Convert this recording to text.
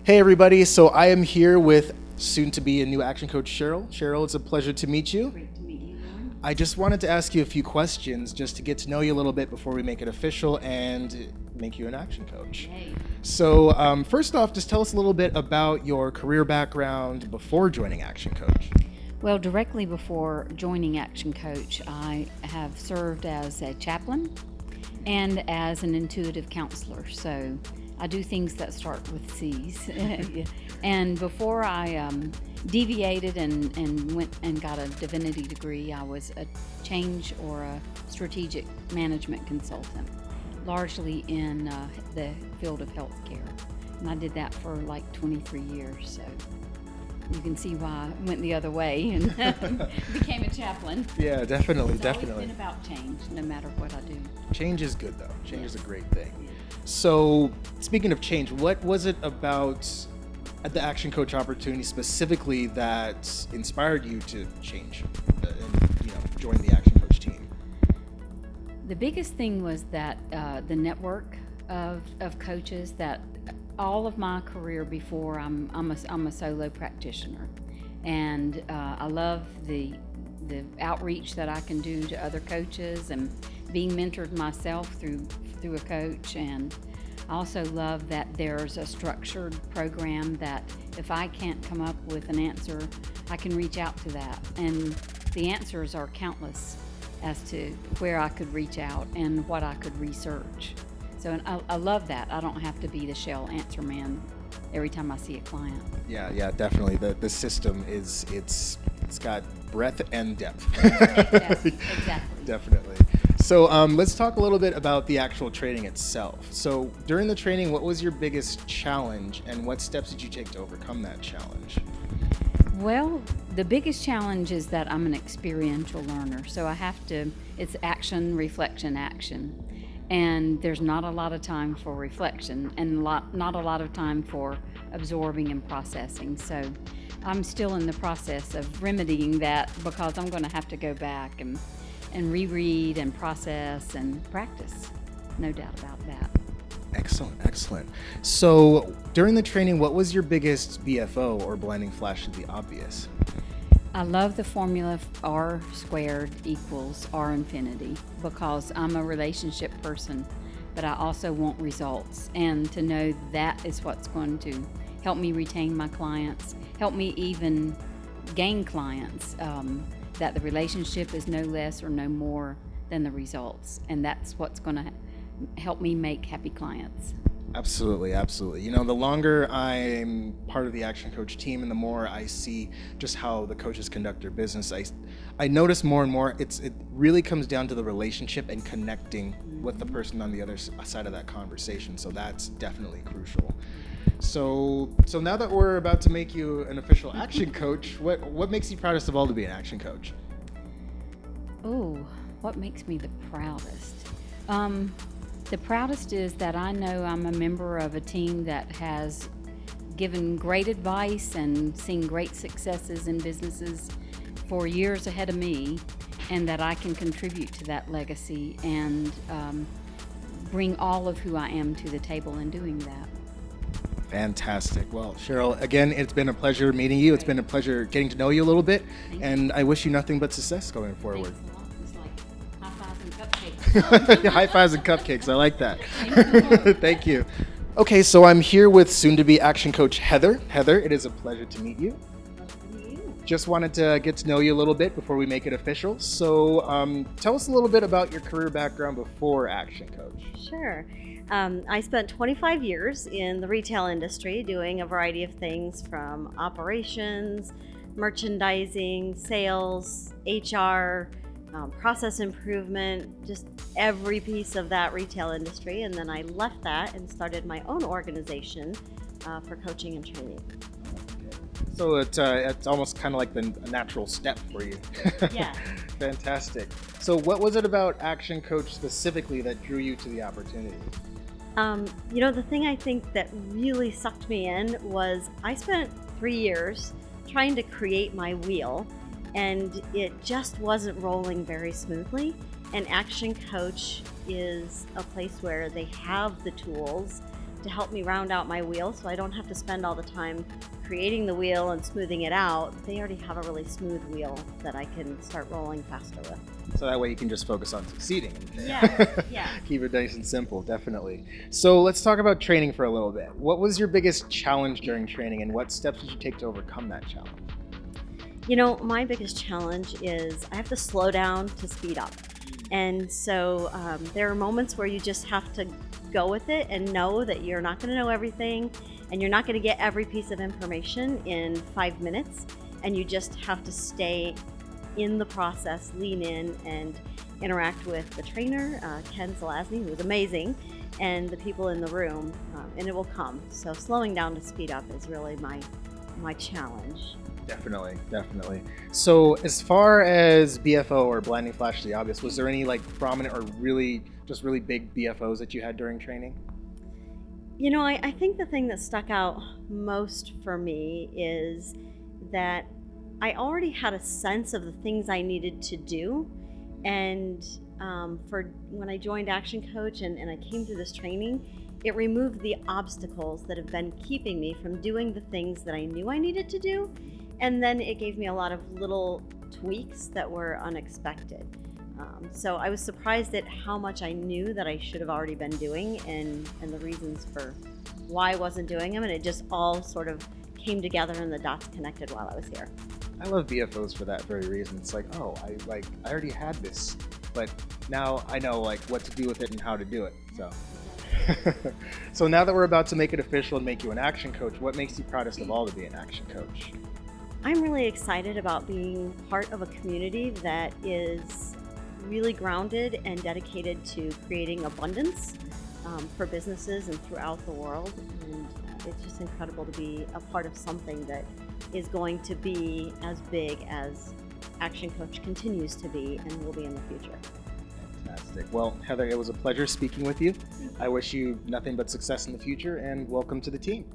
Hey everybody, so I am here with soon to be a new action coach, Cheryl. Cheryl, it's a pleasure to meet you. Great to meet you, Lauren. I just wanted to ask you a few questions just to get to know you a little bit before we make it official and make you an action coach. Hey. So first off, just tell us a little bit about your career background before joining Action Coach. Well, directly before joining Action Coach, I have served as a chaplain and as an intuitive counselor. So I do things that start with C's. And before I deviated and went and got a divinity degree, I was a change or a strategic management consultant, largely in the field of healthcare. And I did that for like 23 years. So you can see why I went the other way and became a chaplain. Yeah, definitely, It's definitely. always been about change, no matter what I do. Change is good though. Change is a great thing. Yeah. So speaking of change, what was it about at the Action Coach opportunity specifically that inspired you to change and join the Action Coach team? The biggest thing was that the network of coaches that all of my career before, I'm a solo practitioner, and I love the outreach that I can do to other coaches and being mentored myself through a coach. And I also love that there's a structured program that if I can't come up with an answer, I can reach out to that, and the answers are countless as to where I could reach out and what I could research. So I love that. I don't have to be the shell answer man every time I see a client. Yeah, definitely. The system it's got breadth and depth. Exactly. Definitely. So let's talk a little bit about the actual training itself. So during the training, what was your biggest challenge and what steps did you take to overcome that challenge? Well, the biggest challenge is that I'm an experiential learner. So it's action, reflection, action. And there's not a lot of time for reflection and not a lot of time for absorbing and processing. So I'm still in the process of remedying that because I'm going to have to go back and reread and process and practice. No doubt about that. Excellent. So during the training, what was your biggest BFO or blinding flash of the obvious? I love the formula R squared equals R infinity because I'm a relationship person, but I also want results. And to know that is what's going to help me retain my clients, help me even gain clients, that the relationship is no less or no more than the results. And that's what's going to help me make happy clients. Absolutely. The longer I'm part of the Action Coach team and the more I see just how the coaches conduct their business, I notice more and more it really comes down to the relationship and connecting with the person on the other side of that conversation. So that's definitely crucial. So now that we're about to make you an official Action Coach, what makes you proudest of all to be an Action Coach? Oh, what makes me the proudest? The proudest is that I know I'm a member of a team that has given great advice and seen great successes in businesses for years ahead of me, and that I can contribute to that legacy and bring all of who I am to the table in doing that. Fantastic. Well, Cheryl, again, it's been a pleasure meeting you. It's been a pleasure getting to know you a little bit, and I wish you nothing but success going forward. Thanks a lot. It's like high fives and cupcakes. High fives and cupcakes. I like that. Thank you. Thank you. Okay, so I'm here with soon-to-be Action Coach Heather. Heather, it is a pleasure to meet you. Just wanted to get to know you a little bit before we make it official. So tell us a little bit about your career background before Action Coach. Sure. I spent 25 years in the retail industry doing a variety of things from operations, merchandising, sales, HR, process improvement, just every piece of that retail industry. And then I left that and started my own organization for coaching and training. So it's almost kind of like the natural step for you. Yeah. Fantastic. So what was it about Action Coach specifically that drew you to the opportunity? The thing I think that really sucked me in was I spent 3 years trying to create my wheel, and it just wasn't rolling very smoothly. And Action Coach is a place where they have the tools to help me round out my wheel so I don't have to spend all the time creating the wheel and smoothing it out. They already have a really smooth wheel that I can start rolling faster with. So that way you can just focus on succeeding. Yeah. Keep it nice and simple, definitely. So let's talk about training for a little bit. What was your biggest challenge during training, and what steps did you take to overcome that challenge? You know, my biggest challenge is I have to slow down to speed up. And so there are moments where you just have to go with it and know that you're not going to know everything, and you're not going to get every piece of information in 5 minutes, and you just have to stay in the process, lean in, and interact with the trainer, Ken Zelazny, who is amazing, and the people in the room, and it will come. So slowing down to speed up is really my challenge. Definitely. So as far as BFO or blinding flash to the obvious, was there any like prominent or really big BFOs that you had during training? You know, I think the thing that stuck out most for me is that I already had a sense of the things I needed to do. And for when I joined Action Coach and I came through this training, it removed the obstacles that have been keeping me from doing the things that I knew I needed to do. And then it gave me a lot of little tweaks that were unexpected. So I was surprised at how much I knew that I should have already been doing, and the reasons for why I wasn't doing them. And it just all sort of came together and the dots connected while I was here. I love BFOs for that very reason. It's like, oh, I already had this, but now I know like what to do with it and how to do it. So, so now that we're about to make it official and make you an action coach, what makes you proudest of all to be an action coach? I'm really excited about being part of a community that is really grounded and dedicated to creating abundance for businesses and throughout the world. And it's just incredible to be a part of something that is going to be as big as Action Coach continues to be and will be in the future. Fantastic. Well, Heather, it was a pleasure speaking with you. I wish you nothing but success in the future, and welcome to the team.